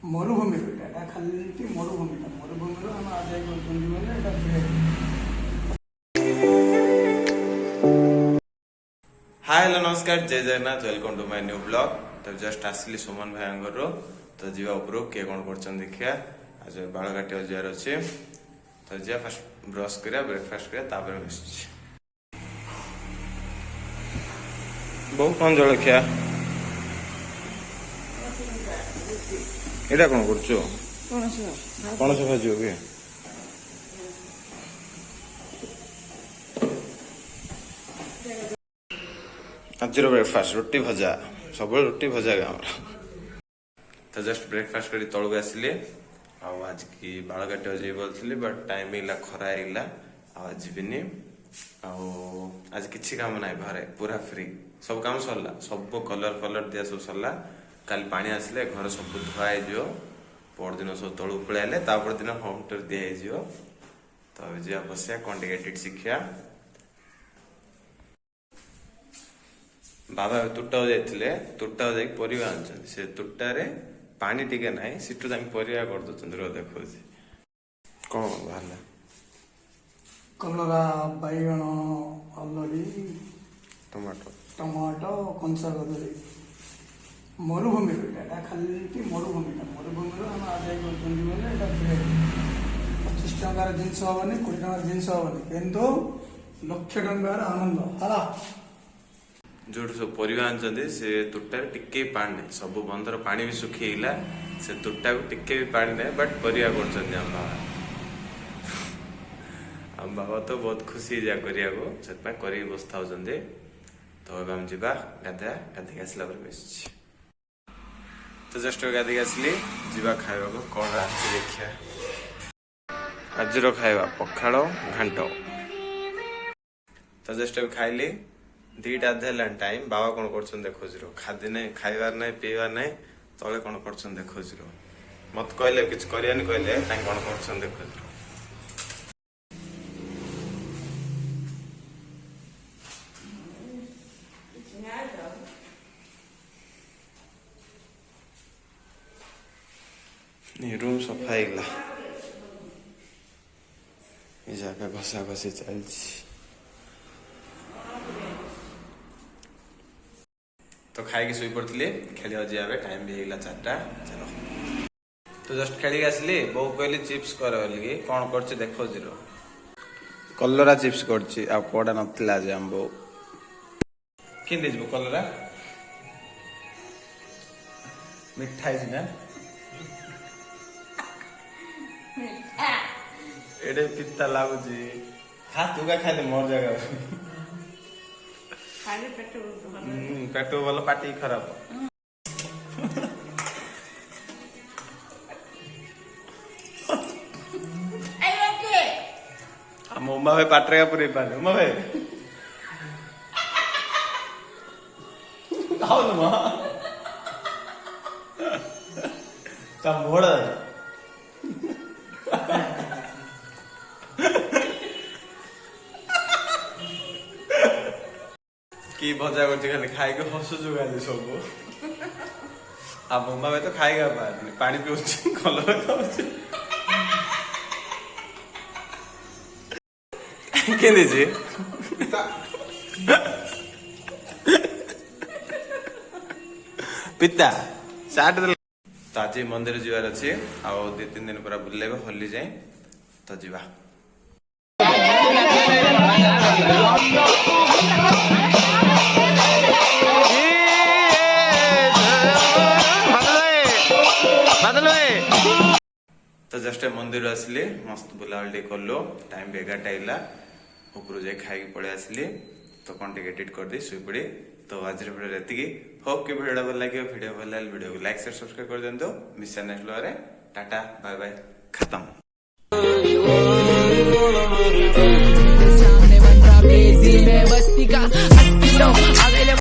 मरुभूमि एटा खाली मरुभूमि मरुभूमि आम आदाय कर हाय हेलो नमस्कार जय Jagannath welcome to my new blog. तो जस्ट आसली सुमन भाई तो जीवा उपरू किए कौन कर देखिया आज बाल काटे जार अच्छे तो जा फास्ट ब्रश करा ब्रेकफास्ट करा मिस बहुत कौन जलखिया यहाँ कौन कर पणस भाजी कि आज ब्रेकफास्ट रोटी भजा सब रोटी भजा आम तो जस्ट ब्रेकफास्ट कर तलू आसिले आज की बाल काटे जी बोलती बट टाइम मिला खरा आइला आज जीविनी आज किसी काम ना घरे पूरा फ्री सब काम सरला सब कलर फलर दिया सब सरला काली पानी आसिले घर सब धुआ हो परदिन सब तलू पलैले दिन होम टूर दिया तो अब जा बसिया कौन टिके शिखिया बाबा तुट्टा जाइए तुट्टा जाइए परिवा आन से तुट्टारे पानी टिके ना सीटू परिवा कर दौरान देखो कौन बाहर कलरा बैगण हलदी टमाटो टमाटो कंचा कदली मरुभूमि एटा खाली मरुभूमि मरुभूमि आम आदाय कर 25 टंकार जिनस हेनी 20 टंकार जिनस हेनी किंतु लक्ष टंकार आनंद हाला जो सब परिवा आनते से तुट्टा टिके पानी नहीं सब बंधर पानी भी सुखीला से तुट्टा को टिके भी पानी नहीं बट परिवा कर आम बाबा तो बहुत खुशी जा कर बसता तो अब हम जा गाधा गाधिक आसला मिस तो जस्ट गाधिक आसली जा खावा को कौन देखिया आज खावा पखाड़ घांट तो जस्ट खाइली दीटा टाइम बाबा कौन कर देखो खाद्य नहीं खाइबार नहीं पीबार नहीं तले कौन कर देखो मत कहले कि कहले कौन कर देखो रूम सफा होगा ये जगह घसा घसी चलती तो खाई शुई पड़ी खेल जाए टाइम भी होगा 4टा चलो तो जस्ट खेल आसली बो कहली चिप्स कर कौन कर देखो जीरो कलरा चिप्स करा ना आज आम बो कि कलरा मिठा ना एडे पिता लगुच खा तू का खाली मोर जगह पेट भल पाटी खराब उमा भाई पाटे का पूरे पाने उमा भाई मोड़ कि भजा कर खाली खाई हसुचु गाली सब आ मम्मा भाई तो खाएगा पानी पीऊँ कलर खाऊँ के पिता चाट तो आज मंदिर जीवार अच्छे आ 2-3 दिन पूरा बुले होली जाए तो जीवा तो जस्ट मंदिर आसली मस्त बुलावली कलु टाइम भी 11टा आइला ऊपर जाए खाई पड़े आसली तो कौन टिके एडिट कर दी शुई पड़ी तो आज वीडियो एति होप कि वीडियो भल लगे वीडियो भल लगे वीडियो को लाइक शेयर सब्सक्राइब कर दिंतु miss next blog tata bye bye खत्म सामने बन रहा बेसी में बस्ती का